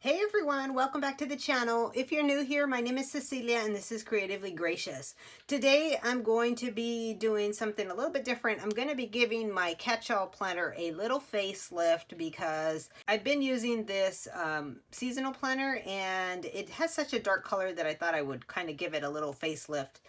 Hey everyone, welcome back to the channel. If you're new here, my name is Cecilia and this is Creatively Gracious. Today I'm going to be doing something a little bit different. I'm going to be giving my catch-all planner a little facelift because I've been using this seasonal planner and it has such a dark color that I thought I would kind of give it a little facelift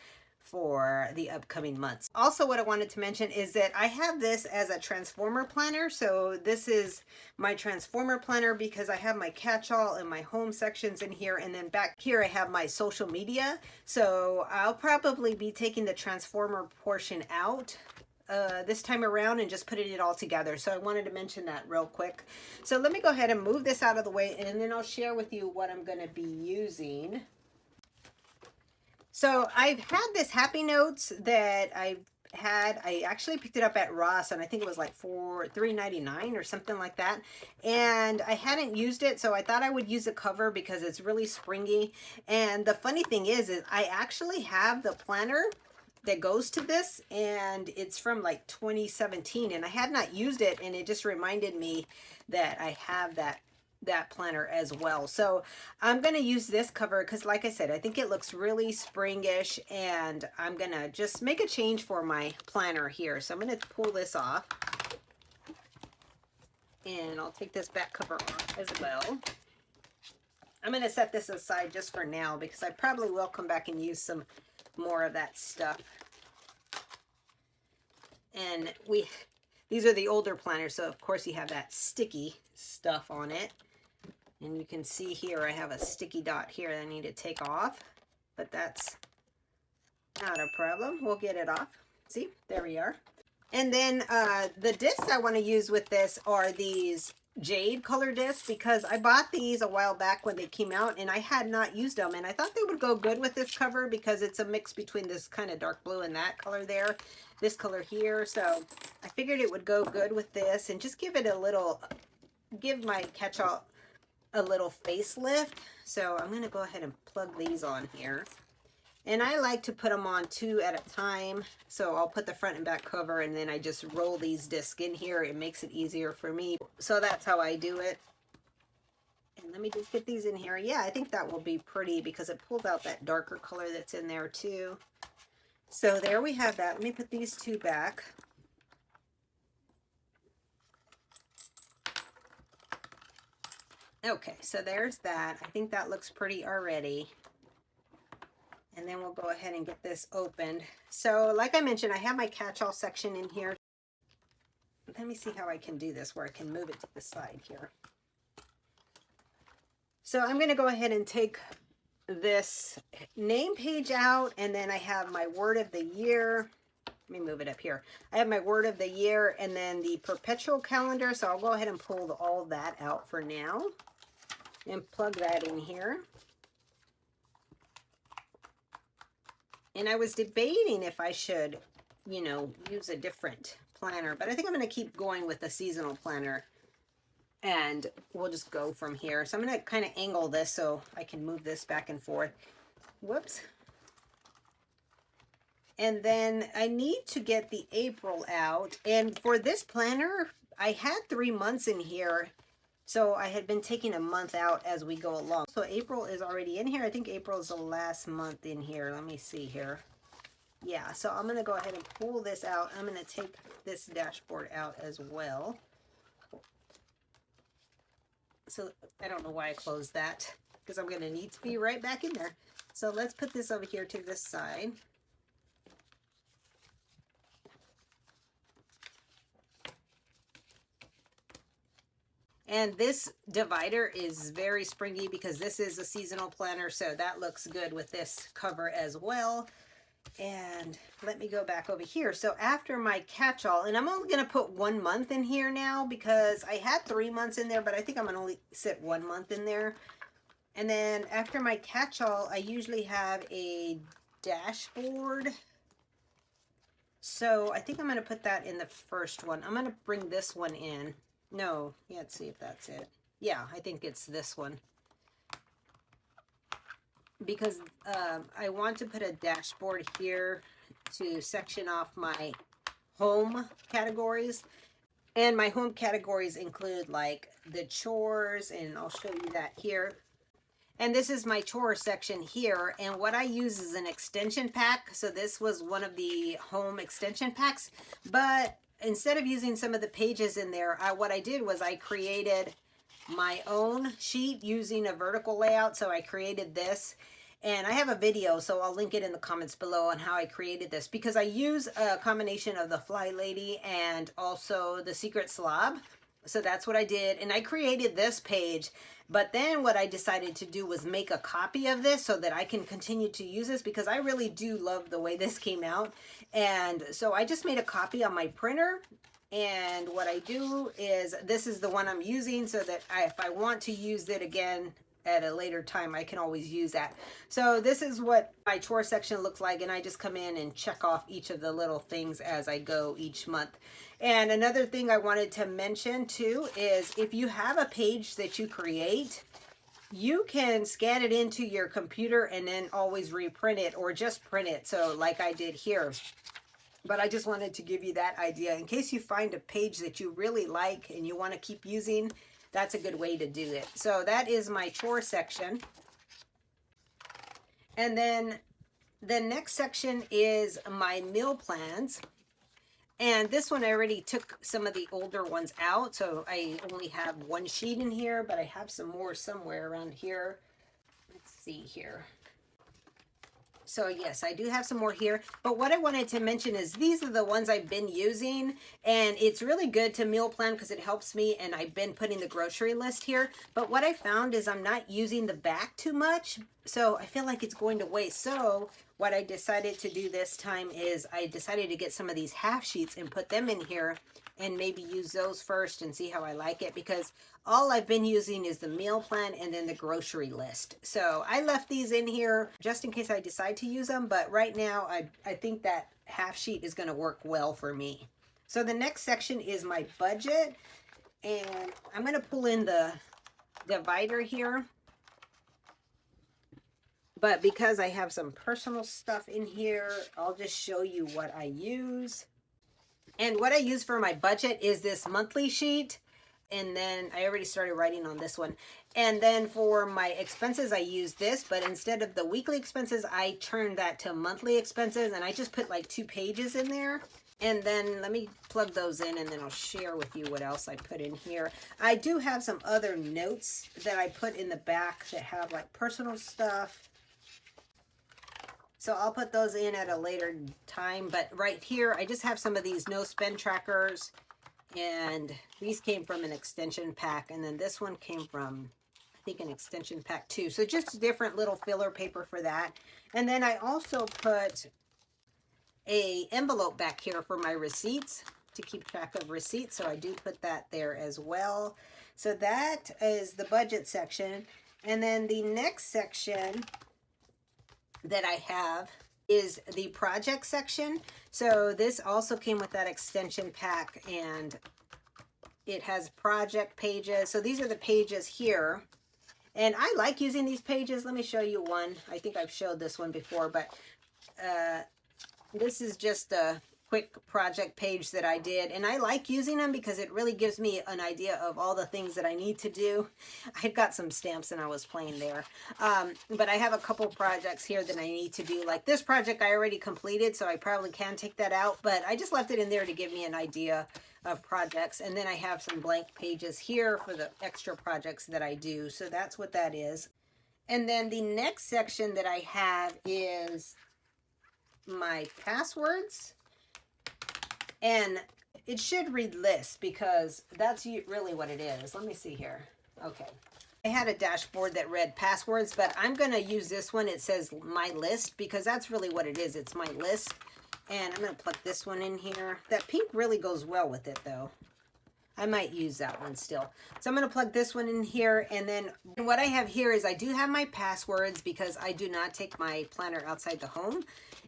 for the upcoming months. Also, what I wanted to mention is that I have this as a transformer planner. So this is my transformer planner because I have my catch-all and my home sections in here, and then back here I have my social media. So I'll probably be taking the transformer portion out this time around and just putting it all together. So I wanted to mention that real quick. So let me go ahead and move this out of the way, and then I'll share with you what I'm going to be using. So I've had this Happy Notes that I actually picked it up at Ross, and I think it was like $3.99 or something like that. And I hadn't used it, so I thought I would use the cover because it's really springy. And the funny thing is I actually have the planner that goes to this, and it's from like 2017, and I had not used it, and it just reminded me that I have that planner as well. So I'm going to use this cover because, like I said, I think it looks really springish, and I'm going to just make a change for my planner here. So I'm going to pull this off, and I'll take this back cover off as well. I'm going to set this aside just for now because I probably will come back and use some more of that stuff. And these are the older planners, so of course you have that sticky stuff on it. And you can see here I have a sticky dot here that I need to take off, but that's not a problem. We'll get it off. See, there we are. And then the discs I want to use with this are these jade color discs because I bought these a while back when they came out and I had not used them, and I thought they would go good with this cover because it's a mix between this kind of dark blue and that color there, this color here. So I figured it would go good with this and just give it a little, give my catch-all a little facelift. So I'm going to go ahead and plug these on here, and I like to put them on 2 at a time. So I'll put the front and back cover, and then I just roll these discs in here. It makes it easier for me, so that's how I do it. And let me just get these in here. Yeah, I think that will be pretty because it pulls out that darker color that's in there too. So there we have that. Let me put these 2 back. Okay, so there's that. I think that looks pretty already. And then we'll go ahead and get this opened. So like I mentioned, I have my catch-all section in here. Let me see how I can do this where I can move it to the side here. So I'm going to go ahead and take this name page out, and then I have my word of the year. Let me move it up here. I have my word of the year and then the perpetual calendar. So I'll go ahead and pull all that out for now and plug that in here. And I was debating if I should, you know, use a different planner, but I think I'm going to keep going with the seasonal planner, and we'll just go from here. So I'm going to kind of angle this so I can move this back and forth. Whoops. And then I need to get the April out. And for this planner, I had 3 months in here. So I had been taking a month out as we go along. So April is already in here. I think April is the last month in here. Let me see here. Yeah, so I'm going to go ahead and pull this out. I'm going to take this dashboard out as well. So I don't know why I closed that because I'm going to need to be right back in there. So let's put this over here to this side. And this divider is very springy because this is a seasonal planner, so that looks good with this cover as well. And let me go back over here. So after my catch-all, and I'm only going to put 1 month in here now because I had 3 months in there, but I think I'm going to only sit 1 month in there. And then after my catch-all, I usually have a dashboard. So I think I'm going to put that in the first one. I'm going to bring this one in. No, let's see if that's it. Yeah, I think it's this one. Because I want to put a dashboard here to section off my home categories. And my home categories include like the chores, and I'll show you that here. And this is my chore section here. And what I use is an extension pack. So this was one of the home extension packs. But instead of using some of the pages in there, what I did was I created my own sheet using a vertical layout. So I created this. And I have a video, so I'll link it in the comments below on how I created this, because I use a combination of the Fly Lady and also the Secret Slob. So that's what I did. And I created this page. But then what I decided to do was make a copy of this so that I can continue to use this, because I really do love the way this came out. And so I just made a copy on my printer. And what I do is, this is the one I'm using, so that if I want to use it again at a later time, I can always use that. So this is what my chore section looks like, and I just come in and check off each of the little things as I go each month. And another thing I wanted to mention too is, if you have a page that you create, you can scan it into your computer and then always reprint it, or just print it, so like I did here. But I just wanted to give you that idea in case you find a page that you really like and you want to keep using. That's a good way to do it. So that is my chore section. And then the next section is my meal plans. And this one I already took some of the older ones out. So I only have one sheet in here, but I have some more somewhere around here. Let's see here. So yes, I do have some more here, but what I wanted to mention is these are the ones I've been using, and it's really good to meal plan because it helps me, and I've been putting the grocery list here. But what I found is I'm not using the back too much, so I feel like it's going to waste. So what I decided to do this time is I decided to get some of these half sheets and put them in here, and maybe use those first and see how I like it, because all I've been using is the meal plan and then the grocery list. So I left these in here just in case I decide to use them, but right now I think that half sheet is going to work well for me. So the next section is my budget, and I'm going to pull in the divider here. But because I have some personal stuff in here, I'll just show you what I use. And what I use for my budget is this monthly sheet. And then I already started writing on this one. And then for my expenses, I use this, but instead of the weekly expenses, I turned that to monthly expenses, and I just put like 2 pages in there. And then let me plug those in, and then I'll share with you what else I put in here. I do have some other notes that I put in the back that have like personal stuff. So I'll put those in at a later time. But right here, I just have some of these no spend trackers. And these came from an extension pack. And then this one came from, I think, an extension pack too. So just different little filler paper for that. And then I also put a envelope back here for my receipts, to keep track of receipts. So I do put that there as well. So that is the budget section. And then the next section that I have is the project section. So this also came with that extension pack, and it has project pages. So these are the pages here, and I like using these pages. Let me show you one. I think I've showed this one before, but this is just a quick project page that I did, and I like using them because it really gives me an idea of all the things that I need to do. I've got some stamps and I was playing there, but I have a couple projects here that I need to do. Like this project I already completed, so I probably can take that out, but I just left it in there to give me an idea of projects. And then I have some blank pages here for the extra projects that I do. So that's what that is. And then the next section that I have is my passwords. And it should read list because that's really what it is. Let me see here. Okay. I had a dashboard that read passwords, but I'm going to use this one. It says my list because that's really what it is. It's my list. And I'm going to plug this one in here. That pink really goes well with it though. I might use that one still. So I'm going to plug this one in here. And then what I have here is I do have my passwords because I do not take my planner outside the home.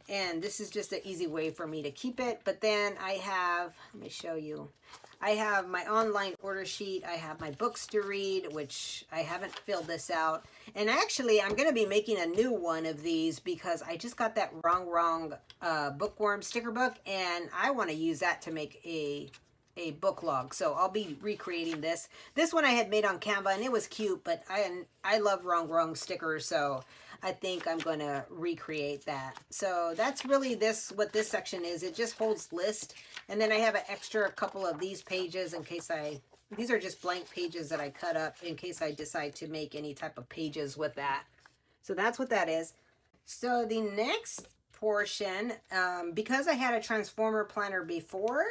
And this is just an easy way for me to keep it. But then I have, let me show you. I have my online order sheet. I have my books to read, which I haven't filled this out. And actually, I'm going to be making a new one of these because I just got that wrong bookworm sticker book. And I want to use that to make a a book log. So I'll be recreating this. This one I had made on Canva and it was cute, but I love wrong stickers, so I think I'm going to recreate that. So that's really what this section is. It just holds list, and then I have an extra couple of these pages in case these are just blank pages that I cut up in case I decide to make any type of pages with that. So that's what that is. So the next portion, because I had a transformer planner before,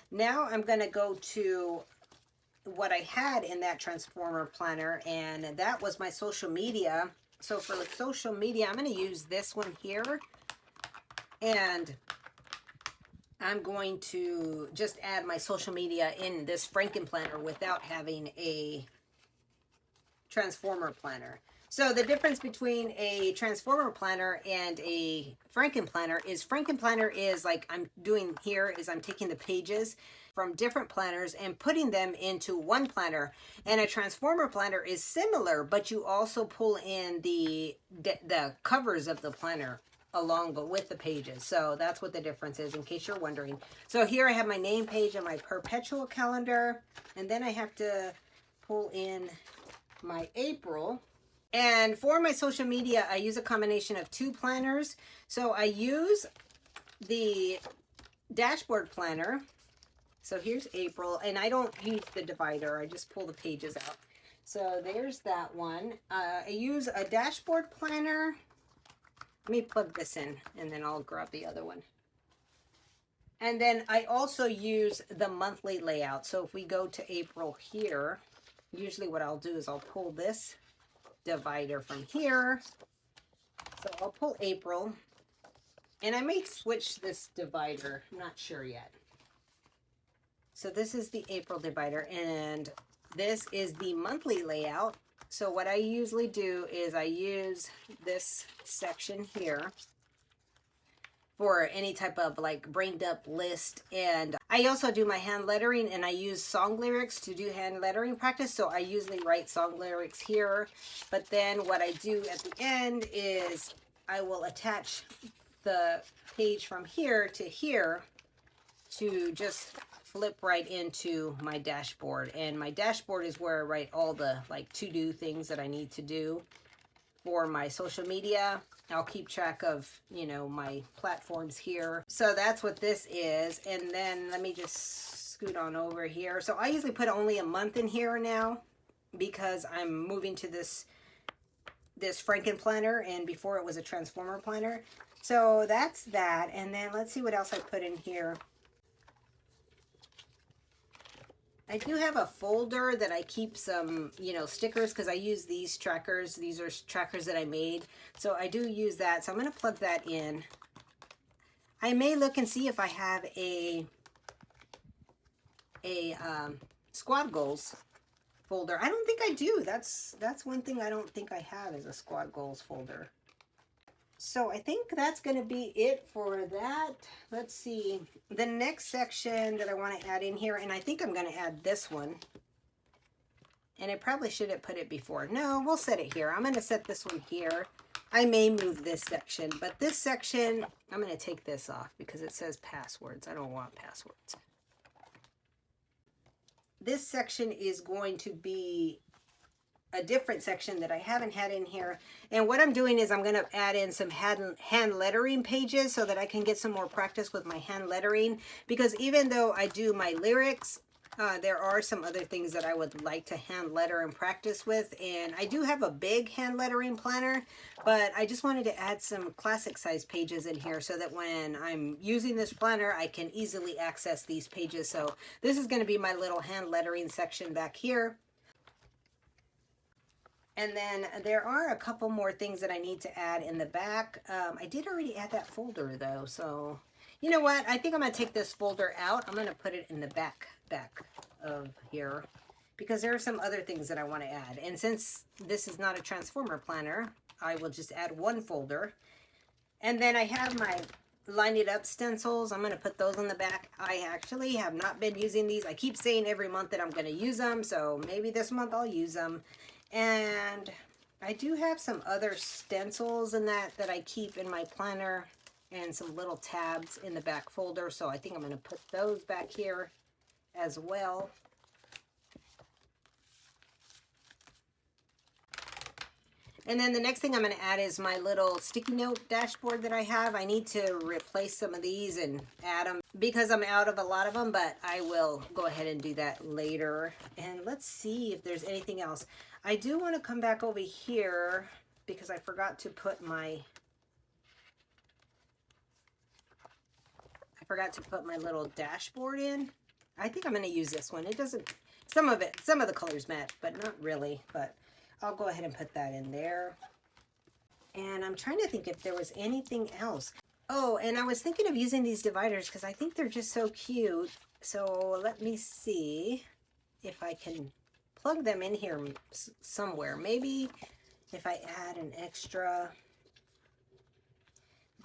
now I'm going to go to what I had in that transformer planner, and that was my social media. So for social media, I'm going to use this one here, and I'm going to just add my social media in this Franken planner without having a transformer planner. So the difference between a transformer planner and a Franken planner is like I'm doing here is I'm taking the pages from different planners and putting them into one planner. And a transformer planner is similar, but you also pull in the covers of the planner along with the pages. So that's what the difference is, in case you're wondering. So here I have my name page and my perpetual calendar, and then I have to pull in my April. And for my social media, I use a combination of two planners. So I use the dashboard planner. So here's April, and I don't use the divider. I just pull the pages out. So there's that one. I use a dashboard planner. Let me plug this in, and then I'll grab the other one. And then I also use the monthly layout. So if we go to April here, usually what I'll do is I'll pull this divider from here. So I'll pull April, and I may switch this divider. I'm not sure yet. So this is the April divider, and this is the monthly layout. So what I usually do is I use this section here for any type of like brained up list. And I also do my hand lettering, and I use song lyrics to do hand lettering practice. So I usually write song lyrics here. But then what I do at the end is I will attach the page from here to just flip right into my dashboard. And my dashboard is where I write all the like to-do things that I need to do for my social media. I'll keep track of, you know, my platforms here. So that's what this is. And then let me just scoot on over here. So I usually put only a month in here now because I'm moving to this Franken planner, and before it was a transformer planner. So that's that. And then let's see what else I put in here. I do have a folder that I keep some, you know, stickers, because I use these trackers. These are trackers that I made. So I do use that. So I'm going to plug that in. I may look and see if I have a squad goals folder. I don't think I do. That's one thing I don't think I have, is a squad goals folder. So I think that's going to be it for that. Let's see. The next section that I want to add in here, and I think I'm going to add this one. And I probably should have put it before. No, we'll set it here. I'm going to set this one here. I may move this section, but this section, I'm going to take this off because it says passwords. I don't want passwords. This section is going to be a different section that I haven't had in here. And what I'm doing is I'm going to add in some hand lettering pages so that I can get some more practice with my hand lettering, because even though I do my lyrics, there are some other things that I would like to hand letter and practice with. And I do have a big hand lettering planner, but I just wanted to add some classic size pages in here so that when I'm using this planner, I can easily access these pages. So this is going to be my little hand lettering section back here. And then there are a couple more things that I need to add in the back. I did already add that folder though. So you know what? I think I'm going to take this folder out. I'm going to put it in the back of here, because there are some other things that I want to add. And since this is not a transformer planner, I will just add one folder. And then I have my line it up stencils. I'm going to put those in the back. I actually have not been using these. I keep saying every month that I'm going to use them. So maybe this month I'll use them. And I do have some other stencils in that I keep in my planner, and some little tabs in the back folder. So I think I'm going to put those back here. as well. And then the next thing I'm going to add is my little sticky note dashboard that I have. I need to replace some of these and add them because I'm out of a lot of them, but I will go ahead and do that later. And let's see if there's anything else. I do want to come back over here because I forgot to put my little dashboard in. I think I'm going to use this one. It doesn't, some of the colors match, but not really, but I'll go ahead and put that in there. And I'm trying to think if there was anything else. Oh, and I was thinking of using these dividers because I think they're just so cute. So let me see if I can plug them in here somewhere. Maybe if I add an extra,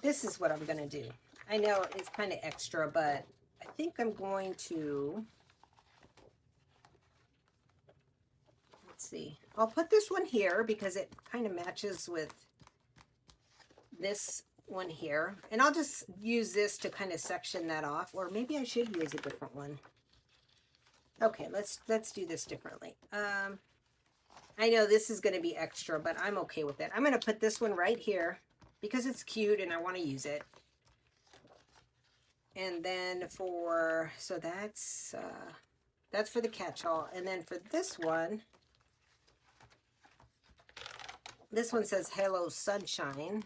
this is what I'm going to do. I know it's kind of extra, but I think I'm going to, let's see. I'll put this one here because it kind of matches with this one here. And I'll just use this to kind of section that off, or maybe I should use a different one. Okay, let's do this differently. I know this is going to be extra, but I'm okay with it. I'm going to put this one right here because it's cute and I want to use it. And then for, so that's for the catch-all. And then for this one says Hello Sunshine.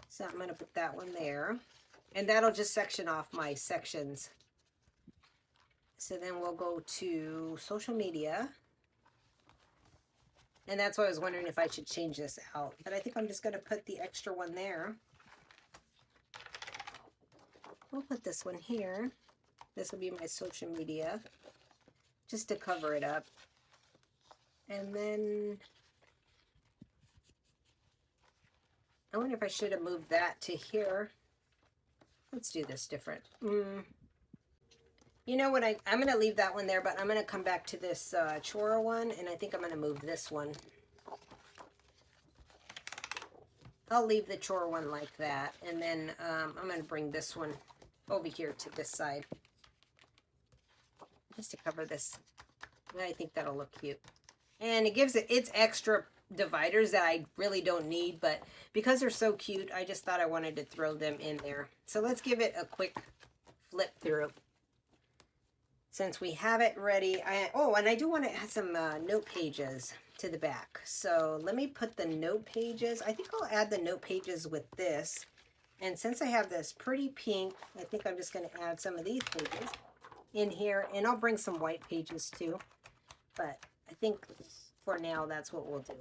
So I'm going to put that one there. And that'll just section off my sections. So then we'll go to social media. And that's why I was wondering if I should change this out. But I think I'm just going to put the extra one there. We'll put this one here. This will be my social media, just to cover it up. And then I wonder if I should have moved that to here. Let's do this different. You know what, I'm going to leave that one there, but I'm going to come back to this chore one, and I think I'm going to move this one. I'll leave the chore one like that, and then I'm going to bring this one over here to this side just to cover this. I think that'll look cute, and it gives it's extra dividers that I really don't need, but because they're so cute, I just thought I wanted to throw them in there. So let's give it a quick flip through since we have it ready. And I do want to add some note pages to the back, so let me put the note pages. I think I'll add the note pages with this. And since I have this pretty pink, I think I'm just going to add some of these pages in here. And I'll bring some white pages too. But I think for now, that's what we'll do.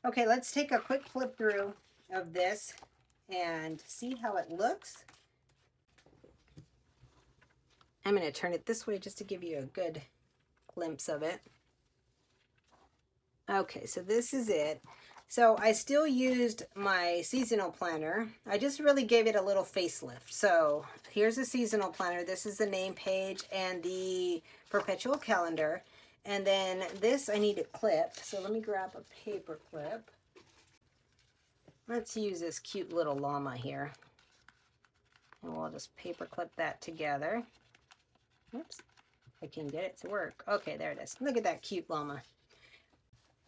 Okay, let's take a quick flip through of this and see how it looks. I'm going to turn it this way just to give you a good glimpse of it. Okay, so this is it. So I still used my seasonal planner. I just really gave it a little facelift. So here's a seasonal planner. This is the name page and the perpetual calendar. And then this I need a clip. So let me grab a paper clip. Let's use this cute little llama here. And we'll just paper clip that together. Oops, I can get it to work. Okay, there it is. Look at that cute llama.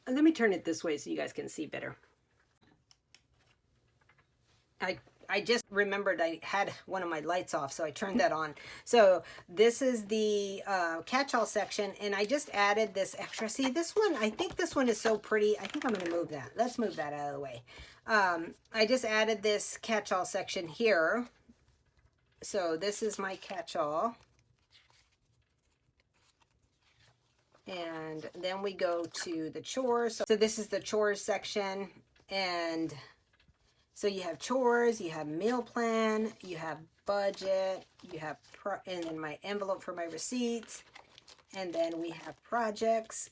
And let me turn it this way so you guys can see better. I just remembered I had one of my lights off, so I turned that on. So this is the catch-all section, and I just added this extra. See, this one, I think this one is so pretty. I think I'm going to move that. Let's move that out of the way. I just added this catch-all section here. So this is my catch-all. And then we go to the chores. So this is the chores section. And so you have chores, you have meal plan, you have budget, you have, and then my envelope for my receipts. And then we have projects.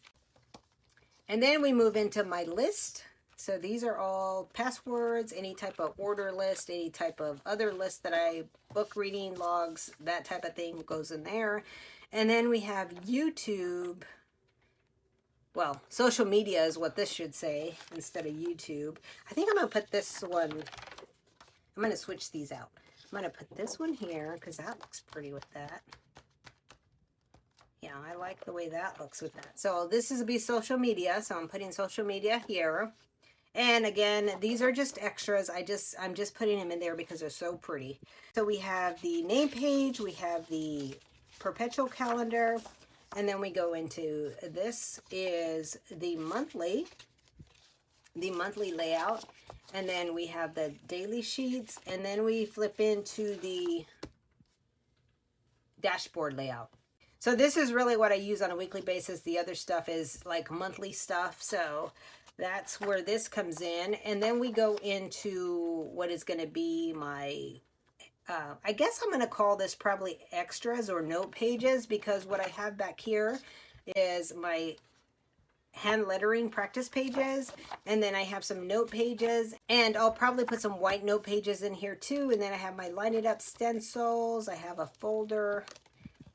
And then we move into my list. So these are all passwords, any type of order list, any type of other list that I, book reading, logs, that type of thing goes in there. And then we have YouTube. Well, social media is what this should say instead of YouTube. I think I'm going to put this one, I'm going to switch these out. I'm going to put this one here because that looks pretty with that. Yeah, I like the way that looks with that. So this is be social media. So I'm putting social media here. And again, these are just extras. I'm just putting them in there because they're so pretty. So we have the name page, we have the perpetual calendar, and then we go into this is the monthly layout, and then we have the daily sheets, and then we flip into the dashboard layout. So this is really what I use on a weekly basis. The other stuff is like monthly stuff. So that's where this comes in. And then we go into what is going to be my, I guess I'm going to call this probably extras or note pages, because what I have back here is my hand lettering practice pages, and then I have some note pages, and I'll probably put some white note pages in here too. And then I have my line it up stencils. I have a folder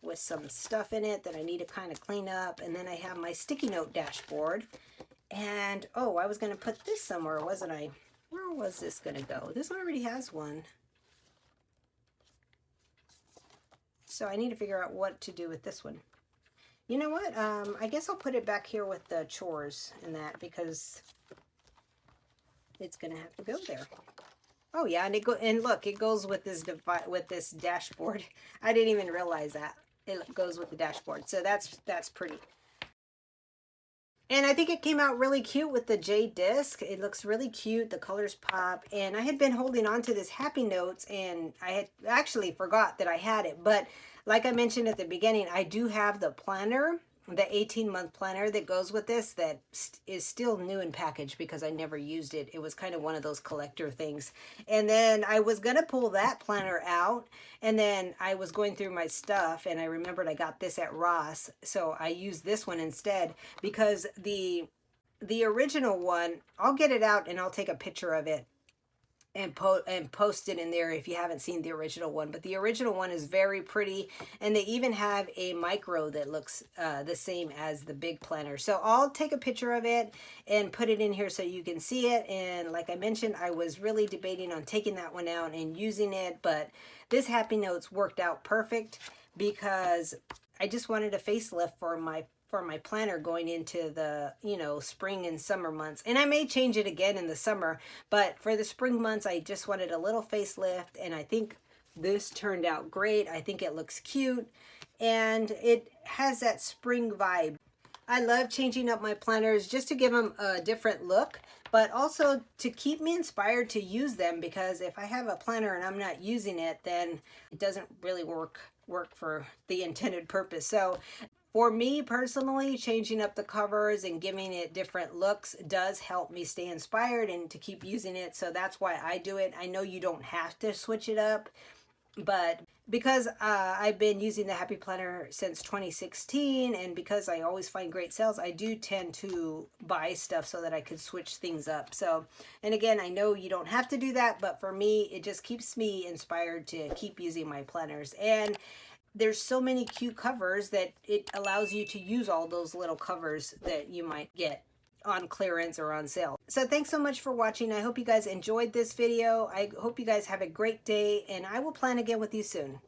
with some stuff in it that I need to kind of clean up, and then I have my sticky note dashboard. And oh, I was going to put this somewhere, wasn't I? Where was this going to go? This one already has one, so I need to figure out what to do with this one. You know what? I guess I'll put it back here with the chores and that, because it's gonna have to go there. Oh yeah, and look, it goes with this dashboard. I didn't even realize that it goes with the dashboard. So that's pretty. And I think it came out really cute with the jade disc. It looks really cute. The colors pop. And I had been holding on to this Happy Notes, and I had actually forgot that I had it. But like I mentioned at the beginning, I do have the planner, the 18-month planner that goes with this, that is still new in package because I never used it. It was kind of one of those collector things. And then I was going to pull that planner out, and then I was going through my stuff, and I remembered I got this at Ross, so I used this one instead, because the original one, I'll get it out and I'll take a picture of it and post it in there if you haven't seen the original one. But the original one is very pretty, and they even have a micro that looks the same as the big planner. So I'll take a picture of it and put it in here so you can see it. And like I mentioned, I was really debating on taking that one out and using it, but this Happy Notes worked out perfect, because I just wanted a facelift for my planner going into the, you know, spring and summer months. And I may change it again in the summer, but for the spring months, I just wanted a little facelift, and I think this turned out great. I think it looks cute, and it has that spring vibe. I love changing up my planners just to give them a different look, but also to keep me inspired to use them, because if I have a planner and I'm not using it, then it doesn't really work for the intended purpose. So for me personally, changing up the covers and giving it different looks does help me stay inspired and to keep using it. So that's why I do it. I know you don't have to switch it up, but because I've been using the Happy Planner since 2016, and because I always find great sales, I do tend to buy stuff so that I could switch things up. So, and again, I know you don't have to do that, but for me, it just keeps me inspired to keep using my planners. And there's so many cute covers that it allows you to use all those little covers that you might get on clearance or on sale. So thanks so much for watching. I hope you guys enjoyed this video. I hope you guys have a great day, and I will plan again with you soon.